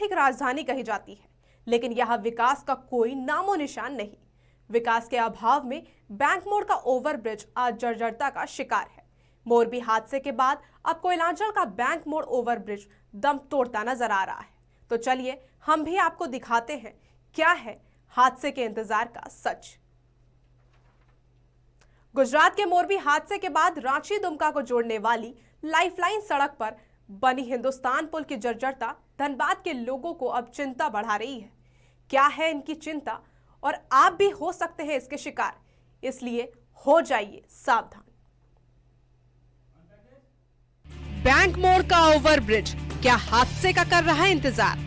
आर्थिक राजधानी कही जाती है, लेकिन यहाँ विकास का कोई नामो निशान नहीं। विकास के अभाव में बैंक मोड़ का ओवरब्रिज आज जर्जरता का शिकार है। मोरबी हादसे के बाद अब कोयलांचल का बैंक मोड़ ओवरब्रिज दम तोड़ता नजर आ रहा है। तो चलिए हम भी आपको दिखाते हैं क्या है हादसे के इंतजार का सच। गुजरात के मोरबी हादसे के बाद रांची दुमका को जोड़ने वाली लाइफलाइन सड़क पर बनी हिंदुस्तान पुल की जर्जरता धनबाद के लोगों को अब चिंता बढ़ा रही है। क्या है इनकी चिंता, और आप भी हो सकते हैं इसके शिकार, इसलिए हो जाइए सावधान। बैंक मोड़ का ओवरब्रिज क्या हादसे का कर रहा है इंतजार?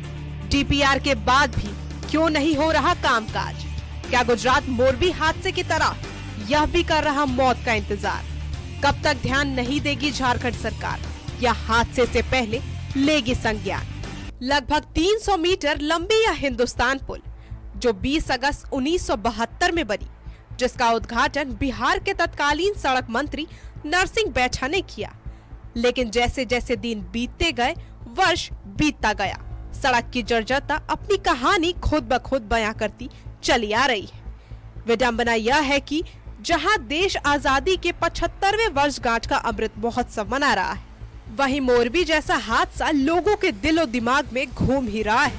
डीपीआर के बाद भी क्यों नहीं हो रहा कामकाज? क्या गुजरात मोरबी हादसे की तरह यह भी कर रहा मौत का इंतजार? कब तक ध्यान नहीं देगी झारखंड सरकार, या हादसे से पहले लेगी संज्ञान? लगभग 300 मीटर लंबी यह हिंदुस्तान पुल जो 20 अगस्त 1972 में बनी, जिसका उद्घाटन बिहार के तत्कालीन सड़क मंत्री नरसिंह बैठा ने किया। लेकिन जैसे जैसे दिन बीतते गए, वर्ष बीतता गया, सड़क की जर्जरता अपनी कहानी खुद ब खुद बयां करती चली आ रही है। विडंबना यह है कि जहां देश आजादी के 75वें वर्षगांठ का अमृत महोत्सव मना रहा है, वहीं मोरबी जैसा हादसा लोगों के दिलो दिमाग में घूम ही रहा है,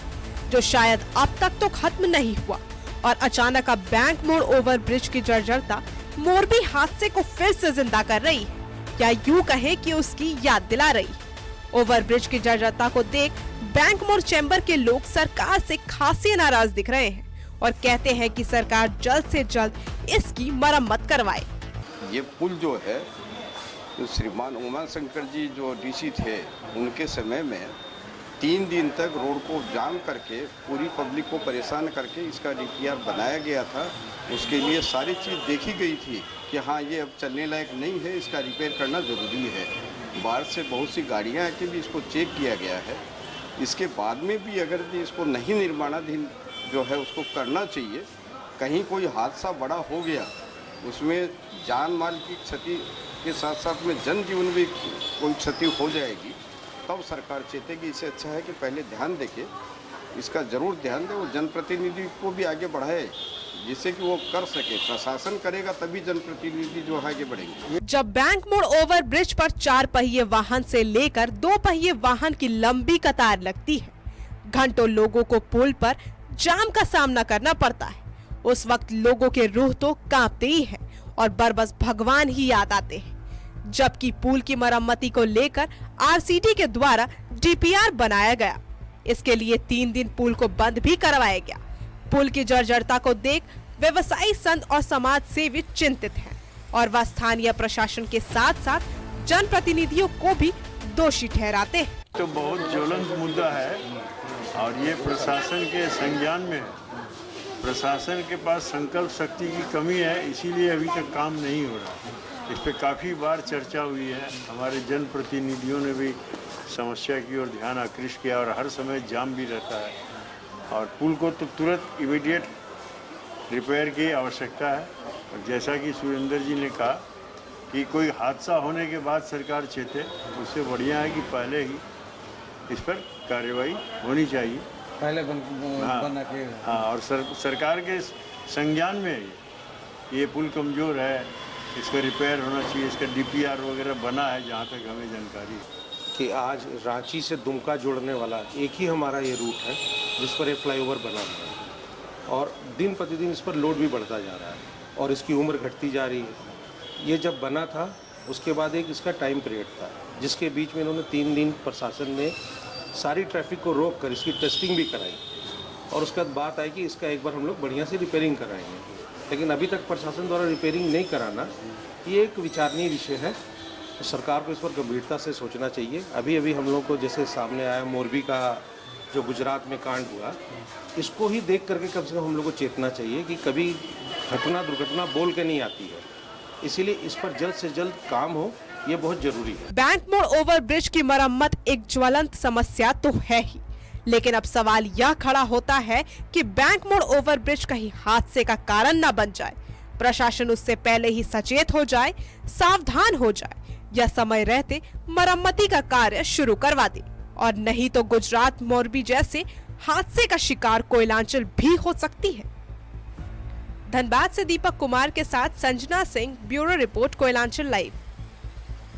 जो शायद अब तक तो खत्म नहीं हुआ। और अचानक अब बैंक मोड़ ओवरब्रिज की जर्जरता मोरबी हादसे को फिर से जिंदा कर रही है, या यूं कहें कि उसकी याद दिला रही है। ओवरब्रिज की जर्जरता को देख बैंक मोड़ चैम्बर के लोग सरकार से खासे नाराज दिख रहे हैं और कहते हैं कि सरकार जल्द से जल्द इसकी मरम्मत करवाए। ये पुल जो है, तो श्रीमान उमा शंकर जी जो डीसी थे, उनके समय में 3 दिन तक रोड को जाम करके पूरी पब्लिक को परेशान करके इसका डीपीआर बनाया गया था। उसके लिए सारी चीज़ देखी गई थी कि हाँ ये अब चलने लायक नहीं है, इसका रिपेयर करना ज़रूरी है। बाहर से बहुत सी गाड़ियाँ आके भी इसको चेक किया गया है। इसके बाद में भी अगर इसको नहीं निर्माणाधीन जो है उसको करना चाहिए, कहीं कोई हादसा बड़ा हो गया, उसमें जान माल की क्षति के साथ साथ में जनजीवन भी कोई क्षति हो जाएगी, तब सरकार चेतेगी। इससे अच्छा है कि पहले ध्यान देके इसका जरूर ध्यान दे और जनप्रतिनिधि को भी आगे बढ़ाए, जिससे कि वो कर सके। प्रशासन करेगा तभी जनप्रतिनिधि जो आगे बढ़ेंगे। जब बैंक मोड़ ओवरब्रिज पर 4 पहिए वाहन से लेकर 2 पहिए वाहन की लंबी कतार लगती है, घंटों लोगों को पुल पर जाम का सामना करना पड़ता है, उस वक्त लोगों के रूह तो कांपते ही है और बरबस भगवान ही याद आते हैं। जबकि पुल की मरम्मती को लेकर आरसीटी के द्वारा डीपीआर बनाया गया, इसके लिए 3 दिन पुल को बंद भी करवाया गया। पुल की जर्जरता को देख व्यवसायी, संत और समाज सेवी चिंतित हैं और वह स्थानीय प्रशासन के साथ साथ जनप्रतिनिधियों को भी दोषी ठहराते हैं। तो बहुत ज्वलंत मुद्दा है और ये प्रशासन के संज्ञान में है। प्रशासन के पास संकल्प शक्ति की कमी है, इसीलिए अभी तक काम नहीं हो रहा। इस पे काफ़ी बार चर्चा हुई है, हमारे जनप्रतिनिधियों ने भी समस्या की ओर ध्यान आकृष्ट किया और हर समय जाम भी रहता है और पुल को तो तुरंत इमीडिएट रिपेयर की आवश्यकता है। और जैसा कि सुरेंद्र जी ने कहा कि कोई हादसा होने के बाद सरकार चेते, उससे बढ़िया है कि पहले ही इस पर कार्रवाई होनी चाहिए, पहले बना के। हाँ, और सरकार के संज्ञान में ये पुल कमज़ोर है, इसका रिपेयर होना चाहिए, इसका डीपीआर वगैरह बना है जहाँ तक हमें जानकारी है। कि आज रांची से दुमका जोड़ने वाला एक ही हमारा ये रूट है जिस पर ये फ्लाईओवर बना हुआ है और दिन प्रतिदिन इस पर लोड भी बढ़ता जा रहा है और इसकी उम्र घटती जा रही है। ये जब बना था उसके बाद एक इसका टाइम पीरियड था, जिसके बीच में इन्होंने 3 दिन प्रशासन ने सारी ट्रैफिक को रोक कर इसकी टेस्टिंग भी कराई और उसके बाद बात आई कि इसका एक बार हम लोग बढ़िया से रिपेयरिंग कराएंगे। लेकिन अभी तक प्रशासन द्वारा रिपेयरिंग नहीं कराना, ये एक विचारणीय विषय है। तो सरकार को इस पर गंभीरता से सोचना चाहिए। अभी हम लोग को जैसे सामने आया मोरबी का जो गुजरात में कांड हुआ, इसको ही देख करके कम से कम हम लोग को चेतना चाहिए कि कभी घटना दुर्घटना बोल के नहीं आती है, इसीलिए इस पर जल्द से जल्द काम हो, ये बहुत जरूरी है। बैंक मोड़ ओवरब्रिज की मरम्मत एक ज्वलंत समस्या तो है ही, लेकिन अब सवाल यह खड़ा होता है कि बैंक मोड़ ओवरब्रिज कहीं हादसे का कारण न बन जाए। प्रशासन उससे पहले ही सचेत हो जाए, सावधान हो जाए, या समय रहते मरम्मती का कार्य शुरू करवा दे, और नहीं तो गुजरात मोरबी जैसे हादसे का शिकार कोयलांचल भी हो सकती है। धनबाद से दीपक कुमार के साथ Sanjana Singh, bureau report, Koylanchal live.